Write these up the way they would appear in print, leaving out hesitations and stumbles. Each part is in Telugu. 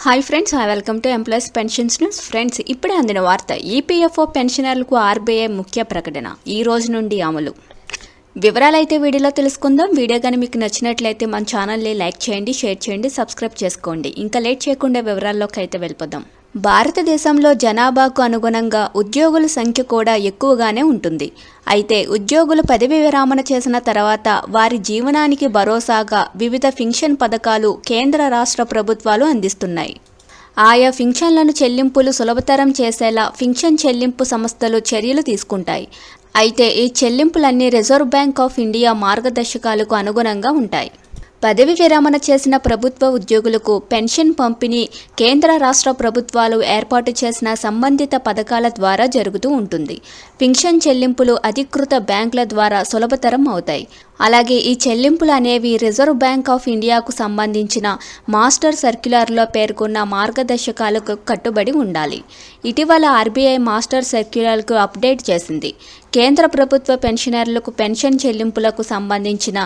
Hi friends, welcome to employees pensions news. Friends, ఇప్పుడే అందిన వార్త. ఈపీఎఫ్ఓ పెన్షనర్లకు ఆర్బీఐ ముఖ్య ప్రకటన ఈ రోజు నుండి అమలు. వివరాలైతే వీడియోలో తెలుసుకుందాం. వీడియో కానీ మీకు నచ్చినట్లయితే మన ఛానల్ని లైక్ చేయండి, షేర్ చేయండి, సబ్స్క్రైబ్ చేసుకోండి. ఇంకా లేట్ చేయకుండా వివరాల్లోకి అయితే వెళ్ళిపోదాం. భారతదేశంలో జనాభాకు అనుగుణంగా ఉద్యోగుల సంఖ్య కూడా ఎక్కువగానే ఉంటుంది. అయితే ఉద్యోగులు పదవి విరమణ చేసిన తర్వాత వారి జీవనానికి భరోసాగా వివిధ పెన్షన్ పథకాలు కేంద్ర రాష్ట్ర ప్రభుత్వాలు అందిస్తున్నాయి. ఆయా పెన్షన్లను చెల్లింపులు సులభతరం చేసేలా పెన్షన్ చెల్లింపు సంస్థలు చర్యలు తీసుకుంటాయి. అయితే ఈ చెల్లింపులన్నీ రిజర్వ్ బ్యాంక్ ఆఫ్ ఇండియా మార్గదర్శకాలకు అనుగుణంగా ఉంటాయి. పదవి విరమణ చేసిన ప్రభుత్వ ఉద్యోగులకు పెన్షన్ పంపిణీ కేంద్ర రాష్ట్ర ప్రభుత్వాలు ఏర్పాటు చేసిన సంబంధిత పథకాల ద్వారా జరుగుతూ ఉంటుంది. పెన్షన్ చెల్లింపులు అధికృత బ్యాంకుల ద్వారా సులభతరం అవుతాయి. అలాగే ఈ చెల్లింపులు అనేవి రిజర్వ్ బ్యాంక్ ఆఫ్ ఇండియాకు సంబంధించిన మాస్టర్ సర్క్యులర్లో పేర్కొన్న మార్గదర్శకాలకు కట్టుబడి ఉండాలి. ఇటీవల ఆర్బీఐ మాస్టర్ సర్క్యులర్కు అప్డేట్ చేసింది. కేంద్ర ప్రభుత్వ పెన్షనర్లకు పెన్షన్ చెల్లింపులకు సంబంధించిన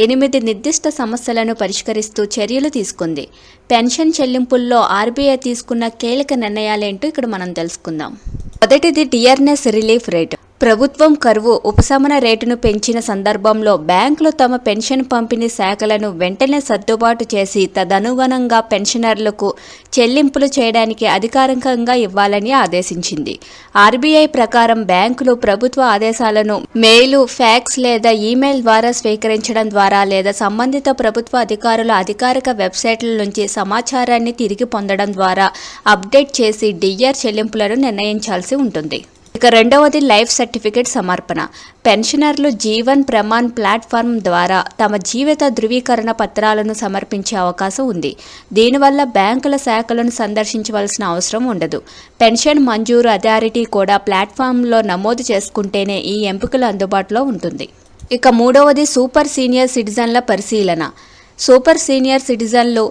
8 నిర్దిష్ట సమస్యలను పరిష్కరిస్తూ చర్యలు తీసుకుంది. పెన్షన్ చెల్లింపుల్లో ఆర్బీఐ తీసుకున్న కీలక నిర్ణయాలేంటో ఇక్కడ మనం తెలుసుకుందాం. మొదటిది డియర్నెస్ రిలీఫ్ రేట్. ప్రభుత్వం కరువు ఉపశమన రేటును పెంచిన సందర్భంలో బ్యాంకులు తమ పెన్షన్ పంపిణీ శాఖలను వెంటనే సర్దుబాటు చేసి తదనుగుణంగా పెన్షనర్లకు చెల్లింపులు చేయడానికి అధికారికంగా ఇవ్వాలని ఆదేశించింది. ఆర్బీఐ ప్రకారం బ్యాంకులు ప్రభుత్వ ఆదేశాలను మెయిల్, ఫ్యాక్స్ లేదా ఈమెయిల్ ద్వారా స్వీకరించడం ద్వారా లేదా సంబంధిత ప్రభుత్వ అధికారుల అధికారిక వెబ్సైట్ల నుంచి సమాచారాన్ని తిరిగి పొందడం ద్వారా అప్డేట్ చేసి డిఆర్ చెల్లింపులను నిర్ణయించాల్సి ఉంటుంది. ఇక రెండవది లైఫ్ సర్టిఫికేట్ సమర్పణ. పెన్షనర్లు జీవన్ ప్రమాణ్ ప్లాట్ఫామ్ ద్వారా తమ జీవిత ధృవీకరణ పత్రాలను సమర్పించే అవకాశం ఉంది. దీనివల్ల బ్యాంకుల శాఖలను సందర్శించవలసిన అవసరం ఉండదు. పెన్షన్ మంజూరు అథారిటీ కూడా ప్లాట్ఫామ్లో నమోదు చేసుకుంటేనే ఈ ఎంపికలు అందుబాటులో ఉంటుంది. ఇక మూడవది సూపర్ సీనియర్ సిటిజన్ల పరిశీలన. సూపర్ సీనియర్ సిటిజన్లు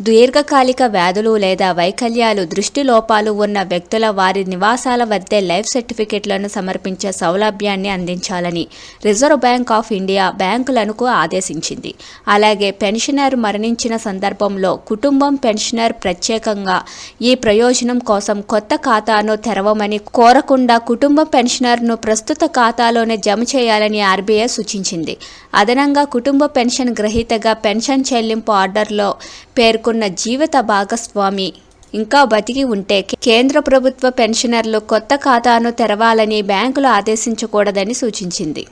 దీర్ఘకాలిక వ్యాధులు లేదా వైకల్యాలు, దృష్టి లోపాలు ఉన్న వ్యక్తుల వారి నివాసాల వద్దే లైఫ్ సర్టిఫికెట్లను సమర్పించే సౌలభ్యాన్ని అందించాలని రిజర్వ్ బ్యాంక్ ఆఫ్ ఇండియా బ్యాంకులను ఆదేశించింది. అలాగే పెన్షనర్ మరణించిన సందర్భంలో కుటుంబం పెన్షనర్ ప్రత్యేకంగా ఈ ప్రయోజనం కోసం కొత్త ఖాతాను తెరవమని కోరకుండా కుటుంబ పెన్షనర్ను ప్రస్తుత ఖాతాలోనే జమ చేయాలని ఆర్బీఐ సూచించింది. అదనంగా కుటుంబ పెన్షన్ గ్రహీతగా పెన్షన్ చెల్లింపు ఆర్డర్లో పేర్కొన్న జీవిత భాగస్వామి ఇంకా బతికి ఉంటే కేంద్ర ప్రభుత్వ పెన్షనర్లు కొత్త ఖాతాను తెరవాలని బ్యాంకులు ఆదేశించకూడదని సూచించింది.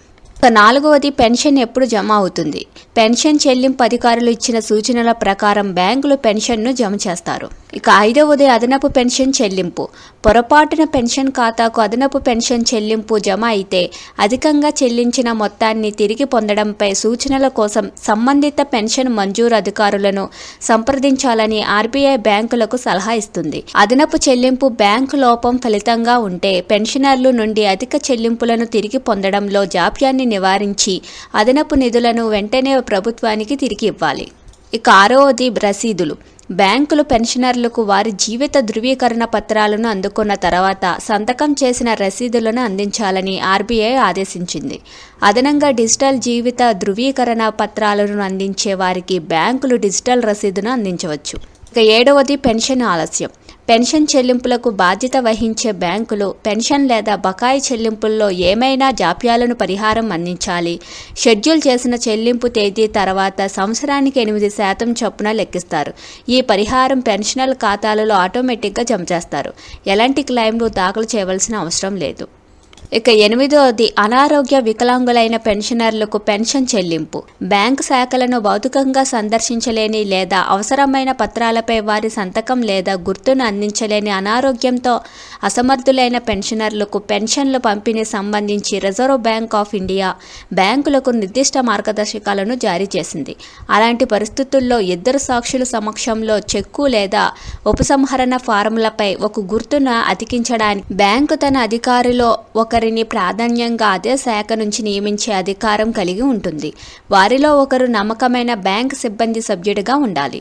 నాలుగవది పెన్షన్ ఎప్పుడు జమ అవుతుంది. పెన్షన్ చెల్లింపు అధికారులు ఇచ్చిన సూచనల ప్రకారం బ్యాంకులు పెన్షన్ను జమ చేస్తారు. ఇక ఐదవది అదనపు పెన్షన్ చెల్లింపు. పొరపాటున పెన్షన్ ఖాతాకు అదనపు పెన్షన్ చెల్లింపు జమ అయితే అధికంగా చెల్లించిన మొత్తాన్ని తిరిగి పొందడంపై సూచనల కోసం సంబంధిత పెన్షన్ మంజూరు అధికారులను సంప్రదించాలని ఆర్బీఐ బ్యాంకులకు సలహా ఇస్తుంది. అదనపు చెల్లింపు బ్యాంకు లోపం ఫలితంగా ఉంటే పెన్షనర్లు నుండి అధిక చెల్లింపులను తిరిగి పొందడంలో జాప్యాన్ని నివారించి అదనపు నిధులను వెంటనే ప్రభుత్వానికి తిరిగి ఇవ్వాలి. ఇక ఆరవది రసీదులు. బ్యాంకులు పెన్షనర్లకు వారి జీవిత ధృవీకరణ పత్రాలను అందుకున్న తర్వాత సంతకం చేసిన రసీదులను అందించాలని ఆర్బీఐ ఆదేశించింది. అదనంగా డిజిటల్ జీవిత ధృవీకరణ పత్రాలను అందించే వారికి బ్యాంకులు డిజిటల్ రసీదును అందించవచ్చు. ఇక ఏడవది పెన్షన్ ఆలస్యం. పెన్షన్ చెల్లింపులకు బాధ్యత వహించే బ్యాంకులు పెన్షన్ లేదా బకాయి చెల్లింపుల్లో ఏమైనా జాప్యాలను పరిహారం అందించాలి. షెడ్యూల్ చేసిన చెల్లింపు తేదీ తర్వాత సంవత్సరానికి 8% చొప్పున లెక్కిస్తారు. ఈ పరిహారం పెన్షనర్ ఖాతాలలో ఆటోమేటిక్గా జమ చేస్తారు. ఎలాంటి క్లెయిమ్లు దాఖలు చేయవలసిన అవసరం లేదు. ఇక ఎనిమిదవది అనారోగ్య వికలాంగులైన పెన్షనర్లకు పెన్షన్ చెల్లింపు. బ్యాంకు శాఖలను భౌతికంగా సందర్శించలేని లేదా అవసరమైన పత్రాలపై వారి సంతకం లేదా గుర్తును అందించలేని అనారోగ్యంతో అసమర్థులైన పెన్షనర్లకు పెన్షన్లు పంపిణీ సంబంధించి రిజర్వ్ బ్యాంక్ ఆఫ్ ఇండియా బ్యాంకులకు నిర్దిష్ట మార్గదర్శకాలను జారీ చేసింది. అలాంటి పరిస్థితుల్లో ఇద్దరు సాక్షుల సమక్షంలో చెక్కు లేదా ఉపసంహరణ ఫారంలపై ఒక గుర్తును అతికించడానికి బ్యాంకు తన అధికారిలో ఒకరిని ప్రాధాన్యంగా అదే శాఖ నుంచి నియమించే అధికారం కలిగి ఉంటుంది. వారిలో ఒకరు నమ్మకమైన బ్యాంక్ సిబ్బంది సభ్యుడిగా ఉండాలి.